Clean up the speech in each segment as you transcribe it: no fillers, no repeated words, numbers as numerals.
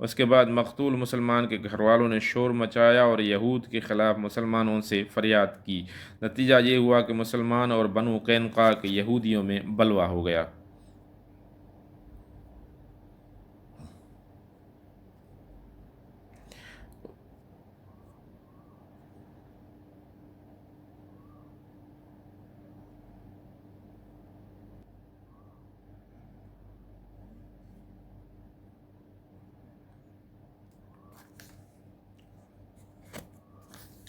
اس کے بعد مقتول مسلمان کے گھر والوں نے شور مچایا اور یہود کے خلاف مسلمانوں سے فریاد کی۔ نتیجہ یہ ہوا کہ مسلمان اور بنو قینقاع کے یہودیوں میں بلوا ہو گیا۔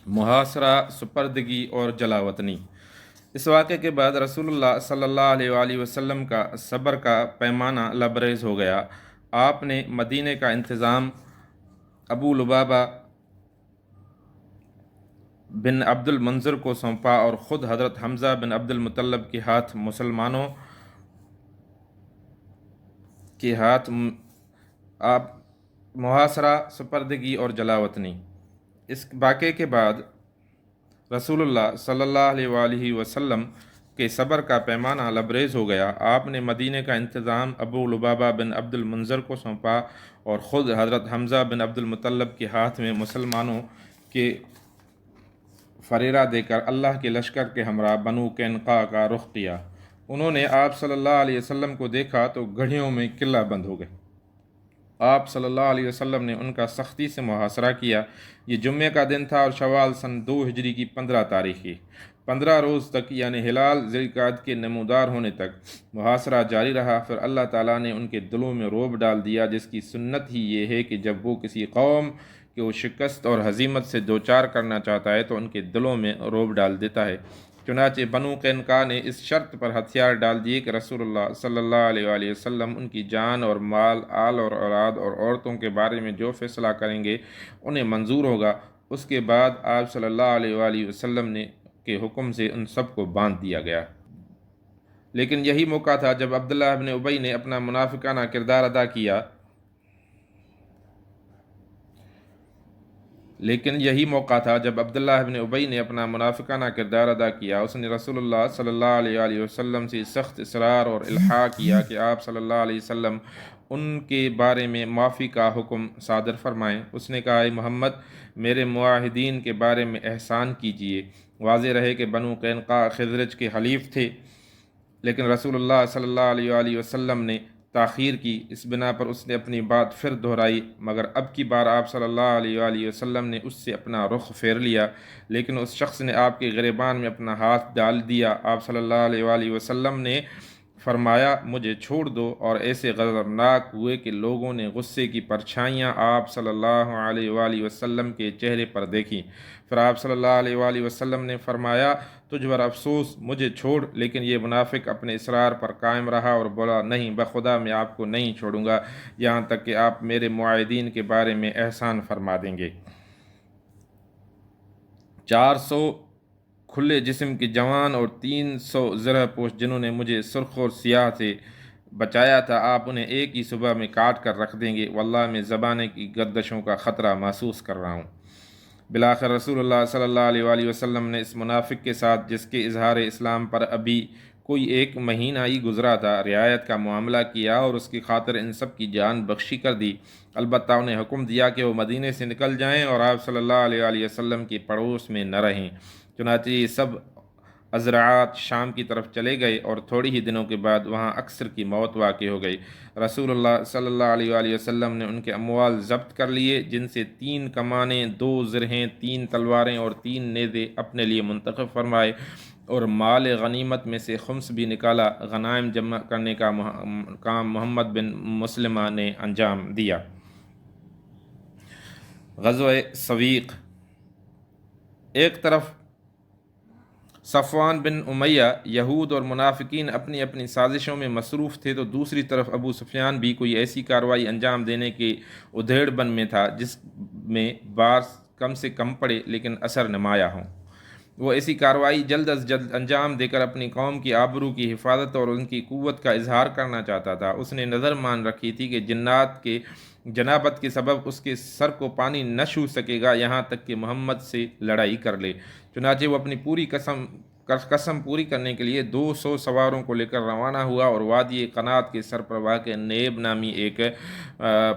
محاصرہ، سپردگی اور جلاوطنی۔ اس واقعے کے بعد رسول اللہ صلی اللہ علیہ وآلہ وسلم کا صبر کا پیمانہ لبریز ہو گیا۔ آپ نے مدینے کا انتظام ابو لبابہ بن عبد المنذر کو سونپا اور خود حضرت حمزہ بن عبد المطلب کے ہاتھ مسلمانوں کے ہاتھ آپ محاصرہ، سپردگی اور جلاوطنی۔ اس واقعے کے بعد رسول اللہ صلی اللہ علیہ وآلہ وسلم کے صبر کا پیمانہ لبریز ہو گیا۔ آپ نے مدینے کا انتظام ابو لبابہ بن عبد المنذر کو سونپا اور خود حضرت حمزہ بن عبد المطلب کے ہاتھ میں مسلمانوں کے فریرہ دے کر اللہ کے لشکر کے ہمراہ بنو قینقاع کا رخ کیا۔ انہوں نے آپ صلی اللہ علیہ وسلم کو دیکھا تو گڑھیوں میں قلعہ بند ہو گئے۔ آپ صلی اللہ علیہ وسلم نے ان کا سختی سے محاصرہ کیا۔ یہ جمعے کا دن تھا اور شوال سن 2 ہجری کی 15 تاریخ کی 15 روز تک، یعنی ہلال ذی القعدہ کے نمودار ہونے تک محاصرہ جاری رہا۔ پھر اللہ تعالیٰ نے ان کے دلوں میں رعب ڈال دیا، جس کی سنت ہی یہ ہے کہ جب وہ کسی قوم کو شکست اور ہزیمت سے دوچار کرنا چاہتا ہے تو ان کے دلوں میں رعب ڈال دیتا ہے۔ چنانچہ بنو قینقاع نے اس شرط پر ہتھیار ڈال دیے کہ رسول اللہ صلی اللہ علیہ وآلہ وسلم ان کی جان اور مال، آل اور اولاد اور عورتوں کے بارے میں جو فیصلہ کریں گے انہیں منظور ہوگا۔ اس کے بعد آپ صلی اللہ علیہ وآلہ وسلم کے حکم سے ان سب کو باندھ دیا گیا۔ لیکن یہی موقع تھا جب عبداللہ ابن ابی نے اپنا منافقانہ کردار ادا کیا۔ اس نے رسول اللہ صلی اللہ علیہ وآلہ وسلم سے سخت اصرار اور الحاح کیا کہ آپ صلی اللہ علیہ وسلم ان کے بارے میں معافی کا حکم صادر فرمائیں۔ اس نے کہا، اے محمد، میرے معاہدین کے بارے میں احسان کیجیے۔ واضح رہے کہ بنو قینقاع خزرج کے حلیف تھے، لیکن رسول اللہ صلی اللہ علیہ وآلہ وسلم نے تاخیر کی۔ اس بنا پر اس نے اپنی بات پھر دہرائی، مگر اب کی بار آپ صلی اللہ علیہ وآلہ وسلم نے اس سے اپنا رخ پھیر لیا، لیکن اس شخص نے آپ کے گریبان میں اپنا ہاتھ ڈال دیا۔ آپ صلی اللہ علیہ وآلہ وسلم نے فرمایا، مجھے چھوڑ دو، اور ایسے غضبناک ہوئے کہ لوگوں نے غصے کی پرچھائیاں آپ صلی اللہ علیہ وآلہ وسلم کے چہرے پر دیکھیں۔ پھر آپ صلی اللہ علیہ وآلہ وسلم نے فرمایا، تجھ پر افسوس، مجھے چھوڑ۔ لیکن یہ منافق اپنے اصرار پر قائم رہا اور بولا، نہیں، بخدا میں آپ کو نہیں چھوڑوں گا یہاں تک کہ آپ میرے معاہدین کے بارے میں احسان فرما دیں گے۔ 400 کھلے جسم کے جوان اور 300 زرہ پوش جنہوں نے مجھے سرخ اور سیاہ سے بچایا تھا، آپ انہیں ایک ہی صبح میں کاٹ کر رکھ دیں گے۔ واللہ میں زبانے کی گردشوں کا خطرہ محسوس کر رہا ہوں۔ بالآخر رسول اللہ صلی اللہ علیہ وآلہ وسلم نے اس منافق کے ساتھ، جس کے اظہار اسلام پر ابھی کوئی 1 مہینہ ہی گزرا تھا، رعایت کا معاملہ کیا اور اس کی خاطر ان سب کی جان بخشی کر دی۔ البتہ انہیں حکم دیا کہ وہ مدینے سے نکل جائیں اور آپ صلی اللہ علیہ وآلہ وسلم کی پڑوس میں نہ رہیں۔ چنانچہ یہ سب ازرعات شام کی طرف چلے گئے اور تھوڑی ہی دنوں کے بعد وہاں اکثر کی موت واقع ہو گئی۔ رسول اللہ صلی اللہ علیہ وآلہ وسلم نے ان کے اموال ضبط کر لیے، جن سے 3 کمانیں، 2 زرہیں، 3 تلواریں اور 3 نیزے اپنے لیے منتخب فرمائے، اور مال غنیمت میں سے خمس بھی نکالا۔ غنائم جمع کرنے کا کام محمد بن مسلمہ نے انجام دیا۔ غزوہ سویق۔ ایک طرف صفوان بن امیہ، یہود اور منافقین اپنی اپنی سازشوں میں مصروف تھے، تو دوسری طرف ابو سفیان بھی کوئی ایسی کارروائی انجام دینے کے ادھیڑ بن میں تھا جس میں بار کم سے کم پڑے لیکن اثر نمایاں ہوں۔ وہ ایسی کارروائی جلد از جلد انجام دے کر اپنی قوم کی آبرو کی حفاظت اور ان کی قوت کا اظہار کرنا چاہتا تھا۔ اس نے نظر مان رکھی تھی کہ جنات کے جنابت کے سبب اس کے سر کو پانی نہ چھو سکے گا یہاں تک کہ محمد سے لڑائی کر لے۔ چنانچہ وہ اپنی پوری قسم قسم پوری کرنے کے لیے 200 سواروں کو لے کر روانہ ہوا اور وادی قنات کے سر پر واقع نیب نامی ایک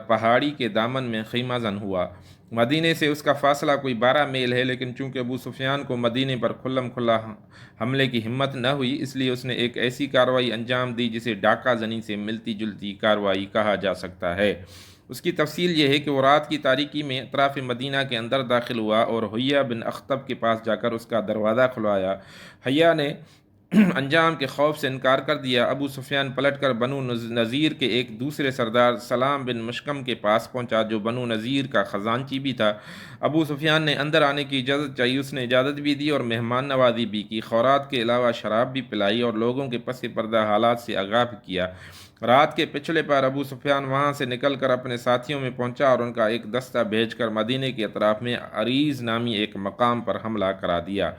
پہاڑی کے دامن میں خیمہ زن ہوا۔ مدینے سے اس کا فاصلہ کوئی 12 میل ہے، لیکن چونکہ ابو سفیان کو مدینے پر کھلم کھلا حملے کی ہمت نہ ہوئی، اس لیے اس نے ایک ایسی کارروائی انجام دی جسے ڈاکہ زنی سے ملتی جلتی کارروائی کہا جا سکتا ہے۔ اس کی تفصیل یہ ہے کہ وہ رات کی تاریکی میں اطراف مدینہ کے اندر داخل ہوا اور حیہ بن اخطب کے پاس جا کر اس کا دروازہ کھلوایا۔ حیہ نے انجام کے خوف سے انکار کر دیا۔ ابو سفیان پلٹ کر بنو نذیر کے ایک دوسرے سردار سلام بن مشکم کے پاس پہنچا، جو بنو نذیر کا خزانچی بھی تھا۔ ابو سفیان نے اندر آنے کی اجازت چاہی، اس نے اجازت بھی دی اور مہمان نوازی بھی کی، خورات کے علاوہ شراب بھی پلائی اور لوگوں کے پس پردہ حالات سے آگاہ بھی کیا۔ رات کے پچھلے پر ابو سفیان وہاں سے نکل کر اپنے ساتھیوں میں پہنچا اور ان کا ایک دستہ بھیج کر مدینے کے اطراف میں عریض نامی ایک مقام پر حملہ کرا دیا۔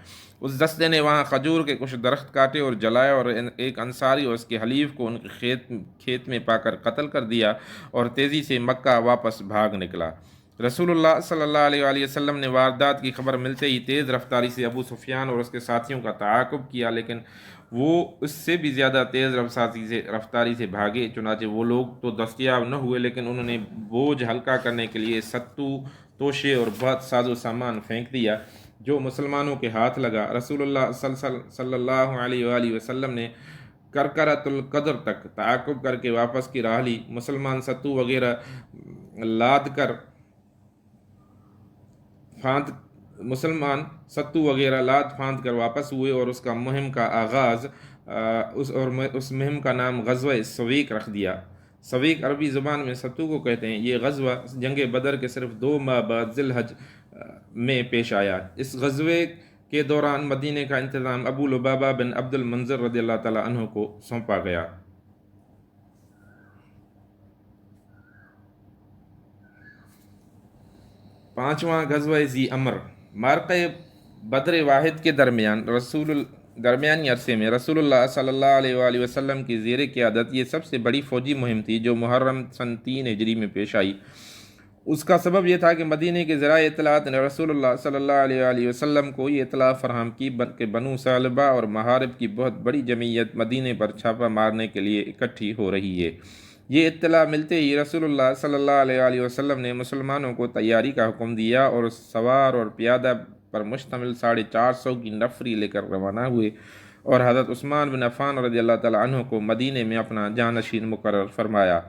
اس دستے نے وہاں کھجور کے کچھ درخت کاٹے اور جلائے اور ایک انصاری اور اس کے حلیف کو ان کے کھیت میں پا کر قتل کر دیا اور تیزی سے مکہ واپس بھاگ نکلا۔ رسول اللہ صلی اللہ علیہ وآلہ وسلم نے واردات کی خبر ملتے ہی تیز رفتاری سے ابو سفیان اور اس کے ساتھیوں کا تعاقب کیا، لیکن وہ اس سے بھی زیادہ تیز رفتاری سے بھاگے۔ چنانچہ وہ لوگ تو دستیاب نہ ہوئے، لیکن انہوں نے بوجھ ہلکا کرنے کے لیے ستو، توشے اور بہت ساز و سامان پھینک دیا جو مسلمانوں کے ہاتھ لگا۔ رسول اللہ صلی اللہ علیہ وآلہ وسلم نے کرکرۃ القدر تک تعاقب کر کے واپس کی راہ لی۔ مسلمان ستو وغیرہ لاد پھاند کر واپس ہوئے اور اس مہم کا آغاز اس مہم کا نام غزوہ سویق رکھ دیا۔ سویق عربی زبان میں ستو کو کہتے ہیں۔ یہ غزوہ جنگ بدر کے صرف 2 ماہ بعد ذی الحج میں پیش آیا۔ اس غزوے کے دوران مدینے کا انتظام ابو لبابہ بن عبد المنذر رضی اللہ تعالیٰ عنہ کو سونپا گیا۔ 5واں غزوہ ذی امر۔ معرکہ بدر واحد کے درمیانی عرصے میں رسول اللہ صلی اللہ علیہ وآلہ وسلم کی زیر قیادت یہ سب سے بڑی فوجی مہم تھی جو محرم سن 3 ہجری میں پیش آئی۔ اس کا سبب یہ تھا کہ مدینے کے ذرائع اطلاعات نے رسول اللہ صلی اللہ علیہ وآلہ وسلم کو یہ اطلاع فراہم کی کہ بنو ثعلبہ اور محارب کی بہت بڑی جمعیت مدینے پر چھاپہ مارنے کے لیے اکٹھی ہو رہی ہے۔ یہ اطلاع ملتے ہی رسول اللہ صلی اللہ علیہ وآلہ وسلم نے مسلمانوں کو تیاری کا حکم دیا اور سوار اور پیادہ پر مشتمل 450 کی نفری لے کر روانہ ہوئے اور حضرت عثمان بن عفان رضی اللہ تعالیٰ عنہ کو مدینے میں اپنا جانشین مقرر فرمایا۔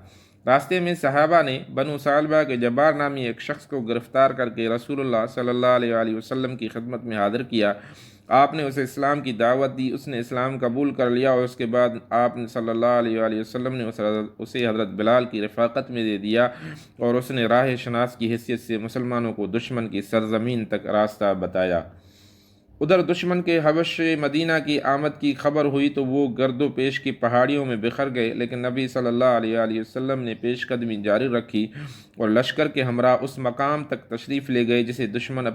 راستے میں صحابہ نے بنو ثعلبہ کے جبار نامی ایک شخص کو گرفتار کر کے رسول اللہ صلی اللہ علیہ وآلہ وسلم کی خدمت میں حاضر کیا۔ آپ نے اسے اسلام کی دعوت دی، اس نے اسلام قبول کر لیا اور اس کے بعد آپ صلی اللہ علیہ وآلہ وسلم نے اسے حضرت بلال کی رفاقت میں دے دیا اور اس نے راہ شناس کی حیثیت سے مسلمانوں کو دشمن کی سرزمین تک راستہ بتایا۔ ادھر دشمن کے حبش مدینہ کی آمد کی خبر ہوئی تو وہ گرد و پیش کی پہاڑیوں میں بکھر گئے، لیکن نبی صلی اللہ علیہ وآلہ وسلم نے پیش قدمی جاری رکھی اور لشکر کے ہمراہ اس مقام تک تشریف لے گئے جسے دشمن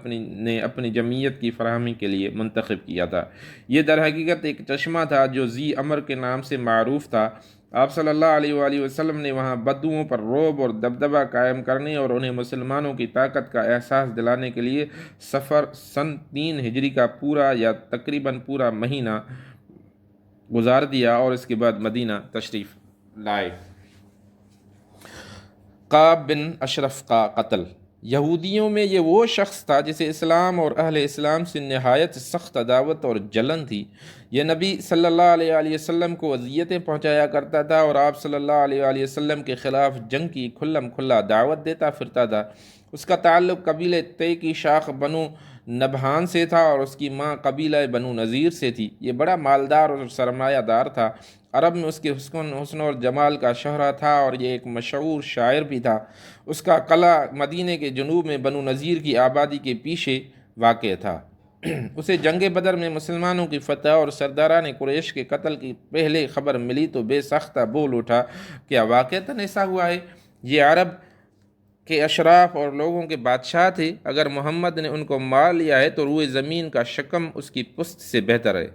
نے اپنی جمعیت کی فراہمی کے لیے منتخب کیا تھا۔ یہ در حقیقت ایک چشمہ تھا جو ذی امر کے نام سے معروف تھا۔ آپ صلی اللہ علیہ وآلہ وسلم نے وہاں بدوؤں پر رعب اور دبدبہ قائم کرنے اور انہیں مسلمانوں کی طاقت کا احساس دلانے کے لیے سفر سن 3 ہجری کا پورا یا تقریباً پورا مہینہ گزار دیا اور اس کے بعد مدینہ تشریف لائے۔ قاب بن اشرف کا قتل۔ یہودیوں میں یہ وہ شخص تھا جسے اسلام اور اہل اسلام سے نہایت سخت عداوت اور جلن تھی۔ یہ نبی صلی اللہ علیہ وآلہ وسلم کو اذیتیں پہنچایا کرتا تھا اور آپ صلی اللہ علیہ وآلہ وسلم کے خلاف جنگ کی کھلم کھلا دعوت دیتا پھرتا تھا۔ اس کا تعلق قبیلہ تے کی شاخ بنو نبہان سے تھا اور اس کی ماں قبیلہ بنو نذیر سے تھی۔ یہ بڑا مالدار اور سرمایہ دار تھا۔ عرب میں اس کے حسن اور جمال کا شہرہ تھا اور یہ ایک مشہور شاعر بھی تھا۔ اس کا قلعہ مدینے کے جنوب میں بنو نذیر کی آبادی کے پیچھے واقع تھا۔ اسے جنگ بدر میں مسلمانوں کی فتح اور سرداران قریش کے قتل کی پہلے خبر ملی تو بے سختہ بول اٹھا، کیا واقعتاً ایسا ہوا ہے؟ یہ عرب کے اشراف اور لوگوں کے بادشاہ تھے۔ اگر محمد نے ان کو مار لیا ہے تو روئے زمین کا شکم اس کی پشت سے بہتر ہے۔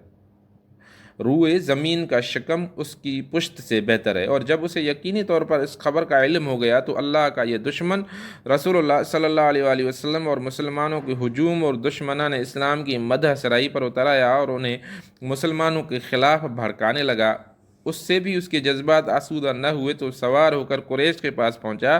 روئے زمین کا شکم اس کی پشت سے بہتر ہے۔ اور جب اسے یقینی طور پر اس خبر کا علم ہو گیا تو اللہ کا یہ دشمن رسول اللہ صلی اللہ علیہ وآلہ وسلم اور مسلمانوں کے ہجوم اور دشمنان اسلام کی مدح سرائی پر اتر آیا اور انہیں مسلمانوں کے خلاف بھڑکانے لگا۔ اس سے بھی اس کے جذبات آسودہ نہ ہوئے تو سوار ہو کر قریش کے پاس پہنچا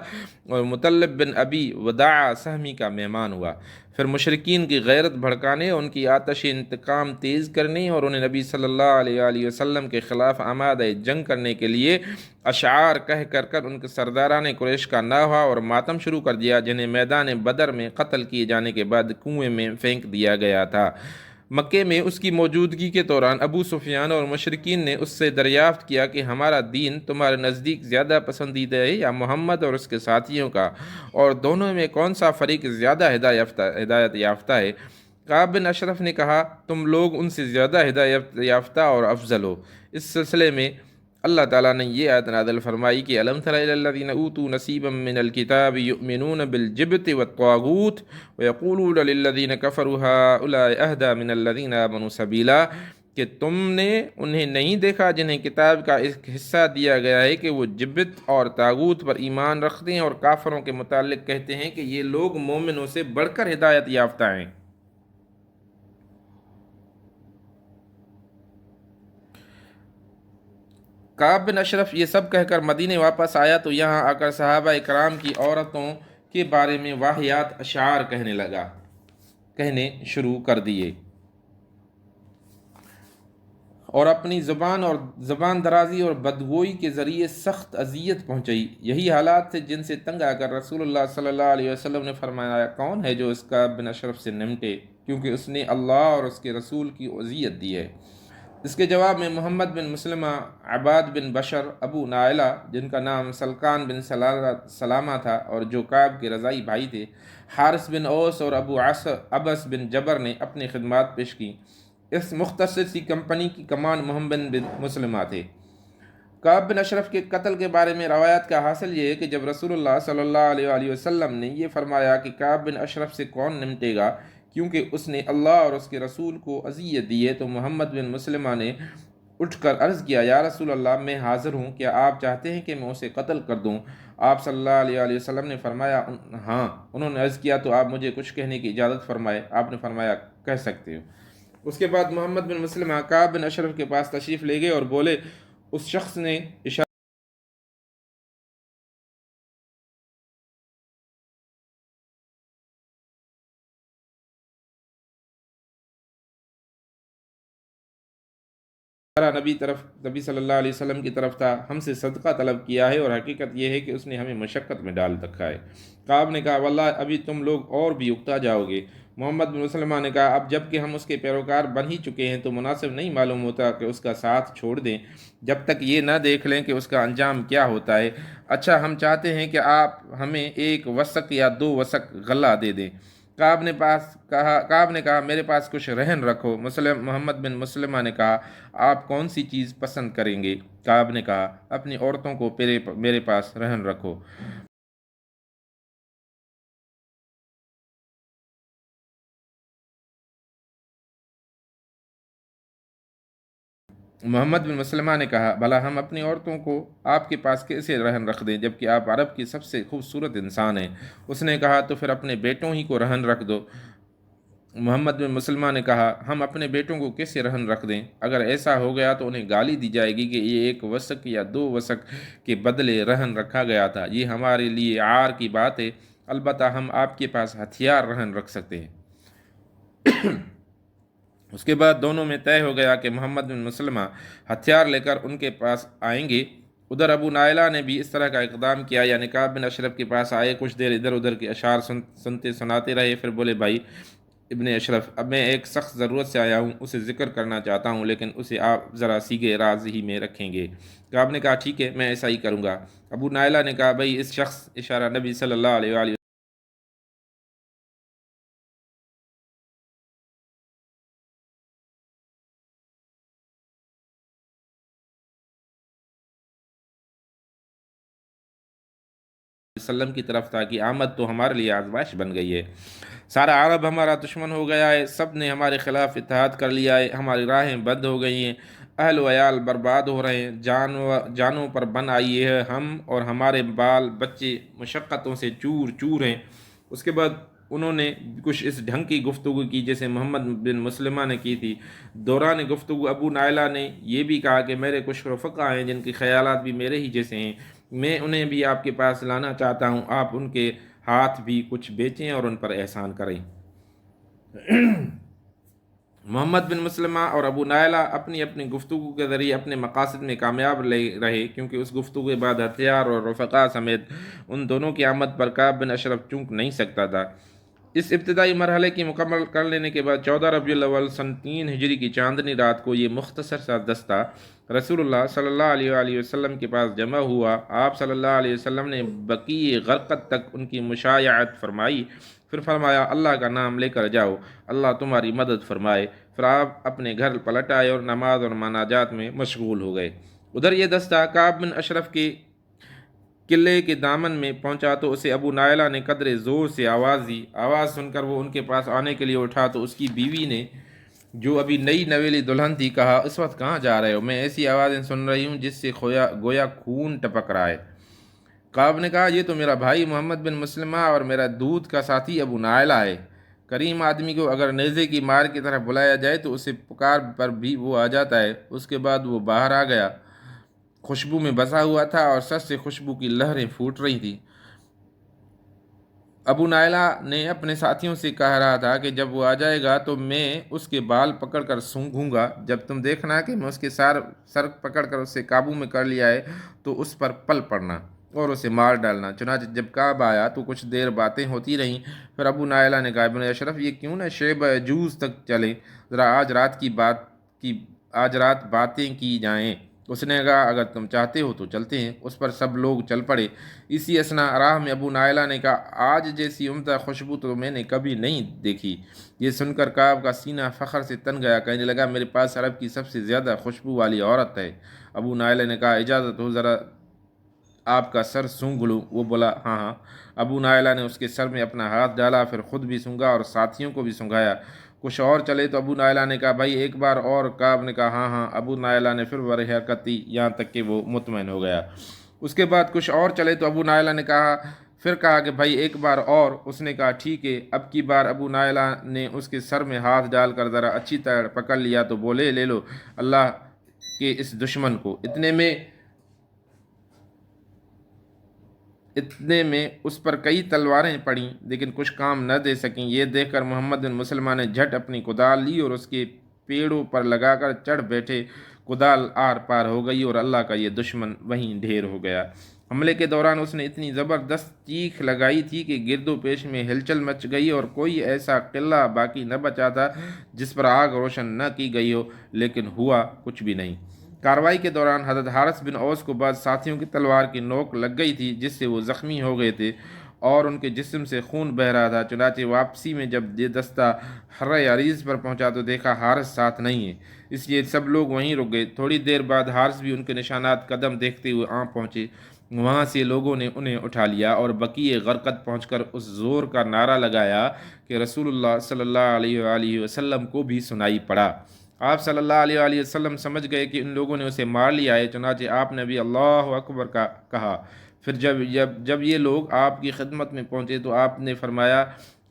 اور مطلب بن ابی وداع سہمی کا مہمان ہوا۔ پھر مشرکین کی غیرت بھڑکانے، ان کی آتش انتقام تیز کرنے اور انہیں نبی صلی اللہ علیہ وآلہ وسلم کے خلاف آمادہ جنگ کرنے کے لیے اشعار کہہ کر ان کے سرداران قریش کا نوحہ اور ماتم شروع کر دیا، جنہیں میدان بدر میں قتل کیے جانے کے بعد کنویں میں پھینک دیا گیا تھا۔ مکے میں اس کی موجودگی کے دوران ابو سفیان اور مشرکین نے اس سے دریافت کیا کہ ہمارا دین تمہارے نزدیک زیادہ پسندیدہ ہے یا محمد اور اس کے ساتھیوں کا، اور دونوں میں کون سا فریق زیادہ ہدایت یافتہ ہے؟ کعب بن اشرف نے کہا، تم لوگ ان سے زیادہ ہدایت یافتہ اور افضل ہو۔ اس سلسلے میں اللہ تعالیٰ نے یہ آیت نازل فرمائی کہ الم تر الی الذین اوتوا نصیبا من الکتاب یؤمنون بالجبت والطاغوت ویقولون للذین کفروا ہؤلاء اہدی من الذین آمنوا سبیلا، کہ تم نے انہیں نہیں دیکھا جنہیں کتاب کا ایک حصہ دیا گیا ہے کہ وہ جبت اور طاغوت پر ایمان رکھتے ہیں، اور کافروں کے متعلق کہتے ہیں کہ یہ لوگ مومنوں سے بڑھ کر ہدایت یافتہ ہیں۔ کعب بن اشرف یہ سب کہہ کر مدینے واپس آیا تو یہاں آ کر صحابہ اکرام کی عورتوں کے بارے میں واہیات اشعار کہنے شروع کر دیے، اور اپنی زبان درازی اور بدگوئی کے ذریعے سخت اذیت پہنچائی۔ یہی حالات تھے جن سے تنگ آ کر رسول اللہ صلی اللہ علیہ وسلم نے فرمایا، کون ہے جو اس کعب بن اشرف سے نمٹے، کیونکہ اس نے اللہ اور اس کے رسول کی اذیت دی ہے۔ اس کے جواب میں محمد بن مسلمہ، عباد بن بشر، ابو نائلہ جن کا نام سلکان بن سلامہ تھا اور جو کعب کے رضائی بھائی تھے، حارث بن اوس اور ابو عبس بن جبر نے اپنی خدمات پیش کی۔ اس مختصر سی کمپنی کی کمان محمد بن مسلمہ تھے۔ کعب بن اشرف کے قتل کے بارے میں روایات کا حاصل یہ ہے کہ جب رسول اللہ صلی اللہ علیہ وآلہ وسلم نے یہ فرمایا کہ کعب بن اشرف سے کون نمٹے گا کیونکہ اس نے اللہ اور اس کے رسول کو اذیت دی ہے، تو محمد بن مسلمہ نے اٹھ کر عرض کیا، یا رسول اللہ، میں حاضر ہوں، کیا آپ چاہتے ہیں کہ میں اسے قتل کر دوں؟ آپ صلی اللہ علیہ وآلہ وسلم نے فرمایا، ہاں۔ انہوں نے عرض کیا، تو آپ مجھے کچھ کہنے کی اجازت فرمائے۔ آپ نے فرمایا، کہہ سکتے ہو۔ اس کے بعد محمد بن مسلمہ کعب بن اشرف کے پاس تشریف لے گئے اور بولے، اس شخص نے اشارہ نبی صلی اللہ علیہ وسلم کی طرف تھا، ہم سے صدقہ طلب کیا ہے، اور حقیقت یہ ہے کہ اس نے ہمیں مشقت میں ڈال رکھا ہے۔ کعب نے کہا، واللہ ابھی تم لوگ اور بھی اکتا جاؤ گے۔ محمد بن مسلمہ نے کہا، اب جب کہ ہم اس کے پیروکار بن ہی چکے ہیں تو مناسب نہیں معلوم ہوتا کہ اس کا ساتھ چھوڑ دیں جب تک یہ نہ دیکھ لیں کہ اس کا انجام کیا ہوتا ہے۔ اچھا، ہم چاہتے ہیں کہ آپ ہمیں 1 وسق یا 2 وسق غلہ دے دیں۔ کعب نے کہا، میرے پاس کچھ رہن رکھو۔ محمد بن مسلمہ نے کہا، آپ کون سی چیز پسند کریں گے؟ کعب نے کہا، اپنی عورتوں کو میرے پاس رہن رکھو۔ محمد بن مسلمہ نے کہا، بھلا ہم اپنی عورتوں کو آپ کے پاس کیسے رہن رکھ دیں جبکہ آپ عرب کی سب سے خوبصورت انسان ہیں؟ اس نے کہا، تو پھر اپنے بیٹوں ہی کو رہن رکھ دو۔ محمد بن مسلمہ نے کہا، ہم اپنے بیٹوں کو کیسے رہن رکھ دیں؟ اگر ایسا ہو گیا تو انہیں گالی دی جائے گی کہ یہ 1 وسق یا 2 وسق کے بدلے رہن رکھا گیا تھا۔ یہ ہمارے لیے عار کی بات ہے، البتہ ہم آپ کے پاس ہتھیار رہن رکھ سکتے ہیں۔ اس کے بعد دونوں میں طے ہو گیا کہ محمد بن مسلمہ ہتھیار لے کر ان کے پاس آئیں گے۔ ادھر ابو نائلہ نے بھی اس طرح کا اقدام کیا، یعنی کعب بن اشرف کے پاس آئے، کچھ دیر ادھر ادھر کے اشعار سنتے سناتے رہے، پھر بولے، بھائی ابن اشرف، اب میں ایک سخت ضرورت سے آیا ہوں، اسے ذکر کرنا چاہتا ہوں، لیکن اسے آپ ذرا سیگے راز ہی میں رکھیں گے۔ کعب نے کہا، ٹھیک ہے، میں ایسا ہی کروں گا۔ ابو نائلہ نے کہا، بھائی اس شخص، اشارہ نبی صلی اللہ علیہ وآلہ وسلم کی طرف تھا کہ آمد تو ہمارے لیے آزمائش بن گئی ہے، سارا عرب ہمارا دشمن ہو گیا ہے، سب نے ہمارے خلاف اتحاد کر لیا ہے، ہماری راہیں بند ہو گئی ہیں۔ اہل و عیال برباد ہو رہے ہیں، جانوں پر بن آئی ہے، ہم اور ہمارے بال بچے مشقتوں سے چور چور ہیں۔ اس کے بعد انہوں نے کچھ اس ڈھنگ کی گفتگو کی جیسے محمد بن مسلمہ نے کی تھی۔ دوران گفتگو ابو نائلہ نے یہ بھی کہا کہ میرے کچھ رفقا ہیں جن کے خیالات بھی میرے ہی جیسے ہیں، میں انہیں بھی آپ کے پاس لانا چاہتا ہوں، آپ ان کے ہاتھ بھی کچھ بیچیں اور ان پر احسان کریں۔ محمد بن مسلمہ اور ابو نائلہ اپنی اپنی گفتگو کے ذریعے اپنے مقاصد میں کامیاب رہے، کیونکہ اس گفتگو کے بعد ہتھیار اور رفقا سمیت ان دونوں کی آمد پر کعب بن اشرف چونک نہیں سکتا تھا۔ اس ابتدائی مرحلے کی مکمل کر لینے کے بعد 14 ربیع الاول سن 3 ہجری کی چاندنی رات کو یہ مختصر سا دستہ رسول اللہ صلی اللہ علیہ وآلہ وسلم کے پاس جمع ہوا۔ آپ صلی اللہ علیہ وسلم نے بقیع غرقد تک ان کی مشایعت فرمائی، پھر فرمایا اللہ کا نام لے کر جاؤ، اللہ تمہاری مدد فرمائے۔ پھر آپ اپنے گھر پلٹ آئے اور نماز اور مناجات میں مشغول ہو گئے۔ ادھر یہ دستہ کعب بن اشرف کے قلعے کے دامن میں پہنچا تو اسے ابو نائلہ نے قدر زور سے آواز دی۔ آواز سن کر وہ ان کے پاس آنے کے لیے اٹھا تو اس کی بیوی نے، جو ابھی نئی نویلی دلہن تھی، کہا اس وقت کہاں جا رہے ہو؟ میں ایسی آوازیں سن رہی ہوں جس سے گویا خون ٹپک رہا ہے۔ کعب نے کہا یہ تو میرا بھائی محمد بن مسلمہ اور میرا دودھ کا ساتھی ابو نائلہ ہے۔ کریم آدمی کو اگر نیزے کی مار کی طرح بلایا جائے تو اسے پکار پر بھی وہ آ جاتا ہے۔ اس کے بعد وہ باہر آ گیا، خوشبو میں بسا ہوا تھا اور سر سے خوشبو کی لہریں پھوٹ رہی تھیں۔ ابو نائلہ نے اپنے ساتھیوں سے کہہ رہا تھا کہ جب وہ آ جائے گا تو میں اس کے بال پکڑ کر سونگھوں گا، جب تم دیکھنا کہ میں اس کے سر پکڑ کر اسے قابو میں کر لیا ہے تو اس پر پل پڑنا اور اسے مار ڈالنا۔ چنانچہ جب کعب آیا تو کچھ دیر باتیں ہوتی رہیں، پھر ابو نائلہ نے کہا ابن اشرف یہ کیوں نہ شیب جوز تک چلیں، ذرا آج رات باتیں کی جائیں۔ اس نے کہا اگر تم چاہتے ہو تو چلتے ہیں۔ اس پر سب لوگ چل پڑے۔ اسی اثنا راہ میں ابو نائلہ نے کہا آج جیسی عمدہ خوشبو تو میں نے کبھی نہیں دیکھی۔ یہ سن کر کعب کا سینہ فخر سے تن گیا، کہنے لگا میرے پاس عرب کی سب سے زیادہ خوشبو والی عورت ہے۔ ابو نائلہ نے کہا اجازت ہو ذرا آپ کا سر سونگھ لوں؟ وہ بولا ہاں ہاں۔ ابو نائلہ نے اس کے سر میں اپنا ہاتھ ڈالا، پھر خود بھی سونگھا اور ساتھیوں کو بھی سونگھایا۔ کچھ اور چلے تو ابو نائلہ نے کہا بھائی ایک بار اور؟ کعب نے کہا ہاں ہاں۔ ابو نائلہ نے پھر وہ حرکت دی یہاں تک کہ وہ مطمئن ہو گیا۔ اس کے بعد کچھ اور چلے تو ابو نائلہ نے کہا کہ بھائی ایک بار اور؟ اس نے کہا ٹھیک ہے۔ اب کی بار ابو نائلہ نے اس کے سر میں ہاتھ ڈال کر ذرا اچھی طرح پکڑ لیا تو بولے لے لو اللہ کے اس دشمن کو۔ اتنے میں اس پر کئی تلواریں پڑیں لیکن کچھ کام نہ دے سکیں۔ یہ دیکھ کر محمد بن مسلمہ نے جھٹ اپنی کدال لی اور اس کے پیڑوں پر لگا کر چڑھ بیٹھے۔ کدال آر پار ہو گئی اور اللہ کا یہ دشمن وہیں ڈھیر ہو گیا۔ حملے کے دوران اس نے اتنی زبردست چیخ لگائی تھی کہ گرد و پیش میں ہلچل مچ گئی اور کوئی ایسا قلعہ باقی نہ بچا تھا جس پر آگ روشن نہ کی گئی ہو، لیکن ہوا کچھ بھی نہیں۔ کارروائی کے دوران حضرت حارث بن اوس کو بعض ساتھیوں کی تلوار کی نوک لگ گئی تھی جس سے وہ زخمی ہو گئے تھے اور ان کے جسم سے خون بہہ رہا تھا۔ چنانچہ واپسی میں جب یہ دستہ حرہ عریض پر پہنچا تو دیکھا حارث ساتھ نہیں ہے، اس لیے سب لوگ وہیں رک گئے۔ تھوڑی دیر بعد حارث بھی ان کے نشانات قدم دیکھتے ہوئے پہنچے۔ وہاں سے لوگوں نے انہیں اٹھا لیا اور بقیع غرقد پہنچ کر اس زور کا نعرہ لگایا کہ رسول اللہ صلی اللہ علیہ وآلہ وسلم کو بھی سنائی پڑا۔ آپ صلی اللہ علیہ وآلہ وسلم سمجھ گئے کہ ان لوگوں نے اسے مار لیا ہے، چنانچہ آپ نے بھی اللہ اکبر کا کہا۔ پھر جب یہ لوگ آپ کی خدمت میں پہنچے تو آپ نے فرمایا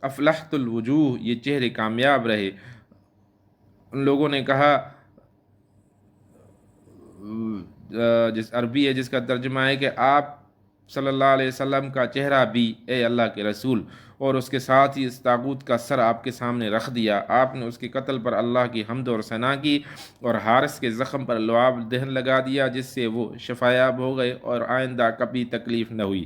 افلحت الوجوہ، یہ چہرے کامیاب رہے۔ ان لوگوں نے کہا جس عربی ہے جس کا ترجمہ ہے کہ آپ صلی اللہ علیہ وسلم کا چہرہ بھی اے اللہ کے رسول، اور اس کے ساتھ ہی اس طاغوت کا سر آپ کے سامنے رکھ دیا۔ آپ نے اس کے قتل پر اللہ کی حمد اور ثنا کی اور حارث کے زخم پر لعاب دہن لگا دیا جس سے وہ شفایاب ہو گئے اور آئندہ کبھی تکلیف نہ ہوئی۔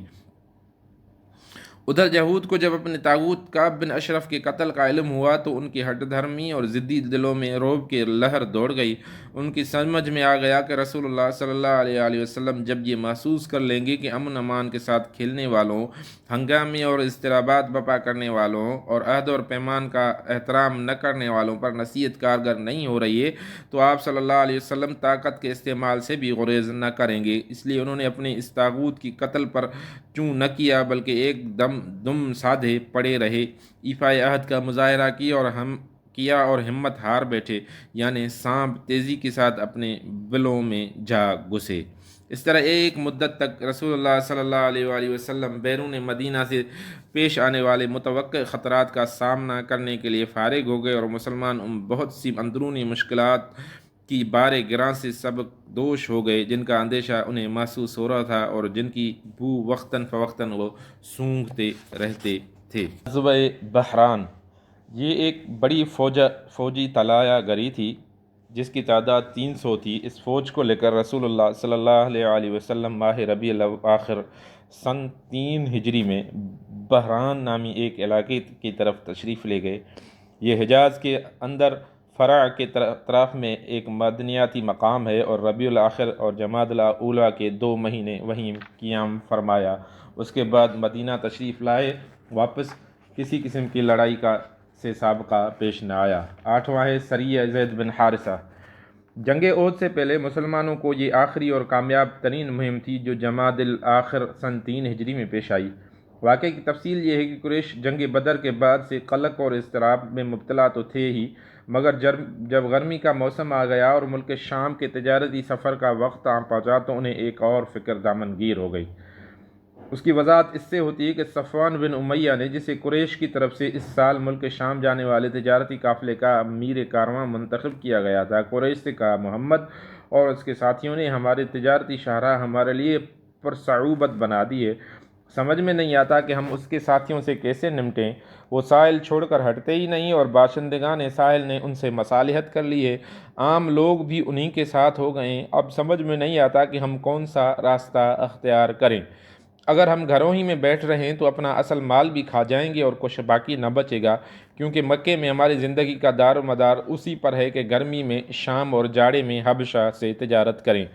ادھر یہود کو جب اپنے طاغوت کعب بن اشرف کے قتل کا علم ہوا تو ان کی ہٹ دھرمی اور ضدی دلوں میں رعب کی لہر دوڑ گئی۔ ان کی سمجھ میں آ گیا کہ رسول اللہ صلی اللہ علیہ وآلہ وسلم جب یہ محسوس کر لیں گے کہ امن امان کے ساتھ کھیلنے والوں، ہنگامی اور اضطرابات برپا کرنے والوں اور عہد اور پیمان کا احترام نہ کرنے والوں پر نصیحت کارگر نہیں ہو رہی ہے تو آپ صلی اللہ علیہ وسلم طاقت کے استعمال سے بھی گریز نہ کریں گے۔ اس لیے انہوں نے اپنے اس طاغوت کی قتل پر چوں نہ کیا بلکہ ایک دم سادھے پڑے رہے، ایفائے عہد کا مظاہرہ کی اور کیا اور ہمت ہار بیٹھے، یعنی سانپ تیزی کے ساتھ اپنے بلوں میں جا گھسے۔ اس طرح ایک مدت تک رسول اللہ صلی اللہ علیہ وآلہ وسلم بیرون مدینہ سے پیش آنے والے متوقع خطرات کا سامنا کرنے کے لیے فارغ ہو گئے، اور مسلمان ان بہت سی اندرونی مشکلات کی بار گراں سے سبق دوش ہو گئے جن کا اندیشہ انہیں محسوس ہو رہا تھا اور جن کی بو وقتاً فوقتاً وہ سونگھتے رہتے تھے۔ غزوہ بحران، یہ ایک بڑی فوجی طلایہ گری تھی جس کی تعداد 300 تھی۔ اس فوج کو لے کر رسول اللہ صلی اللہ علیہ وسلم ماہ ربیع الاخر سن 3 ہجری میں بحران نامی ایک علاقے کی طرف تشریف لے گئے۔ یہ حجاز کے اندر فرع کے طرف میں ایک معدنیاتی مقام ہے، اور ربیع الاخر اور جمادی الاولیٰ کے 2 مہینے وہیں قیام فرمایا۔ اس کے بعد مدینہ تشریف لائے، واپس کسی قسم کی لڑائی سے سابقہ پیش نہ آیا۔ 8واں ہے سریہ زید بن حارثہ۔ جنگ احد سے پہلے مسلمانوں کو یہ آخری اور کامیاب ترین مہم تھی جو جمادی الاخر سن 3 ہجری میں پیش آئی۔ واقعے کی تفصیل یہ ہے کہ قریش جنگ بدر کے بعد سے قلق اور اضطراب میں مبتلا تو تھے ہی، مگر جب گرمی کا موسم آ گیا اور ملک شام کے تجارتی سفر کا وقت آن پہنچا تو انہیں ایک اور فکر دامن گیر ہو گئی۔ اس کی وضاحت اس سے ہوتی ہے کہ صفوان بن امیہ نے، جسے قریش کی طرف سے اس سال ملک شام جانے والے تجارتی قافلے کا امیر کارواں منتخب کیا گیا تھا، قریش سے کہا، محمد اور اس کے ساتھیوں نے ہمارے تجارتی شاہراہ ہمارے لیے پرصعوبت بنا دی ہے، سمجھ میں نہیں آتا کہ ہم اس کے ساتھیوں سے کیسے نمٹیں۔ وہ ساحل چھوڑ کر ہٹتے ہی نہیں، اور باشندگان ساحل نے ان سے مصالحت کر لی ہے، عام لوگ بھی انہی کے ساتھ ہو گئے ہیں۔ اب سمجھ میں نہیں آتا کہ ہم کون سا راستہ اختیار کریں۔ اگر ہم گھروں ہی میں بیٹھ رہے ہیں تو اپنا اصل مال بھی کھا جائیں گے اور کچھ باقی نہ بچے گا، کیونکہ مکے میں ہماری زندگی کا دار و مدار اسی پر ہے کہ گرمی میں شام اور جاڑے میں حبشہ سے تجارت کریں۔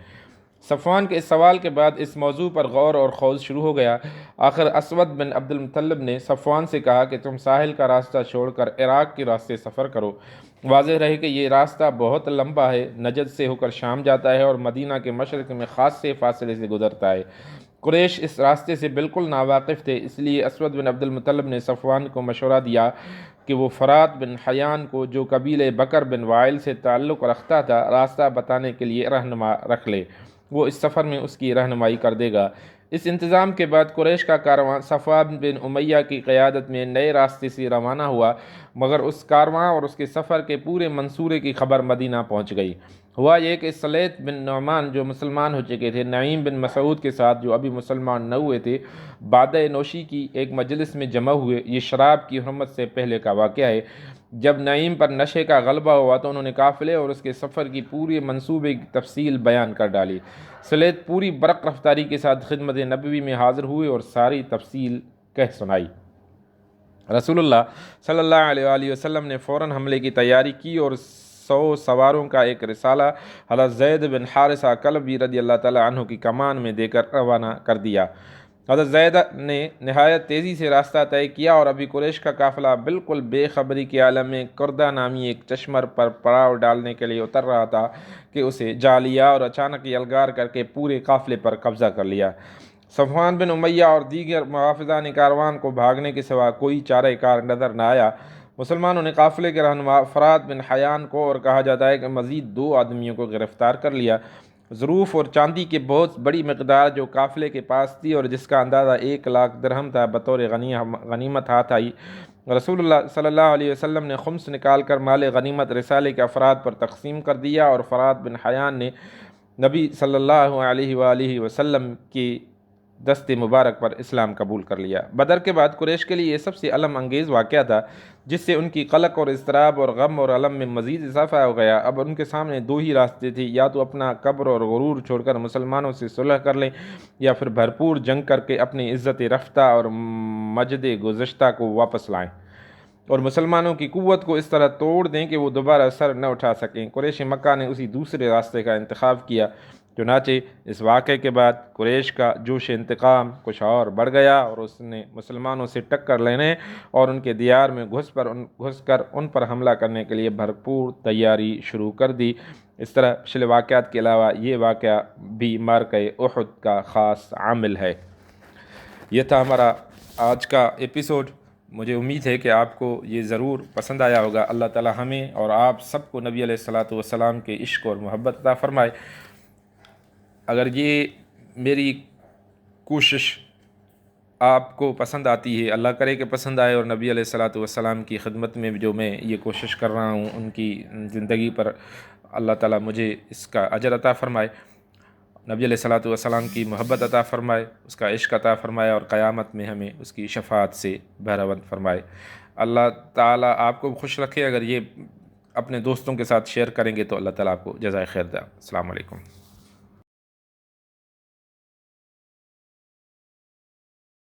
صفوان کے اس سوال کے بعد اس موضوع پر غور اور خوض شروع ہو گیا۔ آخر اسود بن عبد المطلب نے صفوان سے کہا کہ تم ساحل کا راستہ چھوڑ کر عراق کے راستے سفر کرو۔ واضح رہے کہ یہ راستہ بہت لمبا ہے، نجد سے ہو کر شام جاتا ہے اور مدینہ کے مشرق میں خاصے فاصلے سے گزرتا ہے۔ قریش اس راستے سے بالکل ناواقف تھے، اس لیے اسود بن عبد المطلب نے صفوان کو مشورہ دیا کہ وہ فرات بن حیان کو، جو قبیلہ بکر بن وائل سے تعلق رکھتا تھا، راستہ بتانے کے لیے رہنما رکھ لے، وہ اس سفر میں اس کی رہنمائی کر دے گا۔ اس انتظام کے بعد قریش کا کارواں صفوان بن امیہ کی قیادت میں نئے راستے سے روانہ ہوا، مگر اس کارواں اور اس کے سفر کے پورے منصورے کی خبر مدینہ پہنچ گئی۔ ہوا یہ کہ سلیط بن نعمان جو مسلمان ہو چکے تھے، نعیم بن مسعود کے ساتھ جو ابھی مسلمان نہ ہوئے تھے، بادہ نوشی کی ایک مجلس میں جمع ہوئے۔ یہ شراب کی حرمت سے پہلے کا واقعہ ہے۔ جب نعیم پر نشے کا غلبہ ہوا تو انہوں نے قافلے اور اس کے سفر کی پوری منصوبے کی تفصیل بیان کر ڈالی۔ سلیط پوری برق رفتاری کے ساتھ خدمت نبوی میں حاضر ہوئے اور ساری تفصیل کہہ سنائی۔ رسول اللہ صلی اللہ علیہ وآلہ وسلم نے فوراً حملے کی تیاری کی اور 100 سواروں کا ایک رسالہ حضرت زید بن حارثہ کلبی رضی اللہ تعالیٰ عنہ کی کمان میں دے کر روانہ کر دیا۔ حضرت زید نے نہایت تیزی سے راستہ طے کیا اور ابھی قریش کا قافلہ بالکل بے خبری کے عالم میں کردہ نامی ایک چشمر پر پڑاؤ ڈالنے کے لیے اتر رہا تھا کہ اسے جا لیا اور اچانک یلغار کر کے پورے قافلے پر قبضہ کر لیا۔ صفوان بن امیہ اور دیگر محافظان کاروان کو بھاگنے کے سوا کوئی چارہ کار نظر نہ آیا۔ مسلمانوں نے قافلے کے رہنما فرات بن حیان کو، اور کہا جاتا ہے کہ مزید 2 آدمیوں کو گرفتار کر لیا۔ ظروف اور چاندی کی بہت بڑی مقدار جو قافلے کے پاس تھی اور جس کا اندازہ 1 لاکھ درہم تھا، بطور غنیمت ہاتھ آئی۔ رسول اللہ صلی اللہ علیہ وسلم نے خمس نکال کر مال غنیمت رسالے کے افراد پر تقسیم کر دیا، اور فرات بن حیان نے نبی صلی اللہ علیہ وآلہ وسلم کی دست مبارک پر اسلام قبول کر لیا۔ بدر کے بعد قریش کے لیے یہ سب سے علم انگیز واقعہ تھا جس سے ان کی قلق اور اضطراب اور غم اور علم میں مزید اضافہ ہو گیا۔ اب ان کے سامنے 2 ہی راستے تھے، یا تو اپنا کبر اور غرور چھوڑ کر مسلمانوں سے صلح کر لیں، یا پھر بھرپور جنگ کر کے اپنی عزت رفتہ اور مجد گزشتہ کو واپس لائیں اور مسلمانوں کی قوت کو اس طرح توڑ دیں کہ وہ دوبارہ سر نہ اٹھا سکیں۔ قریش مکہ نے اسی دوسرے راستے کا انتخاب کیا۔ چنانچہ اس واقعے کے بعد قریش کا جوش انتقام کچھ اور بڑھ گیا اور اس نے مسلمانوں سے ٹکر لینے اور ان کے دیار میں گھس کر ان پر حملہ کرنے کے لیے بھرپور تیاری شروع کر دی۔ اس طرح پچھلے واقعات کے علاوہ یہ واقعہ بھی معرکہ احد کا خاص عامل ہے۔ یہ تھا ہمارا آج کا ایپیسوڈ۔ مجھے امید ہے کہ آپ کو یہ ضرور پسند آیا ہوگا۔ اللہ تعالی ہمیں اور آپ سب کو نبی علیہ الصلاۃ والسلام کے عشق اور محبت عطا فرمائے۔ اگر یہ میری کوشش آپ کو پسند آتی ہے، اللہ کرے کہ پسند آئے، اور نبی علیہ الصلاۃ والسلام کی خدمت میں جو میں یہ کوشش کر رہا ہوں ان کی زندگی پر اللہ تعالیٰ مجھے اس کا اجر عطا فرمائے، نبی علیہ الصلاۃ والسلام کی محبت عطا فرمائے، اس کا عشق عطا فرمائے، اور قیامت میں ہمیں اس کی شفاعت سے بہرہوند فرمائے۔ اللہ تعالیٰ آپ کو خوش رکھے۔ اگر یہ اپنے دوستوں کے ساتھ شیئر کریں گے تو اللہ تعالیٰ آپ کو جزائے خیر دے۔ السلام علیکم۔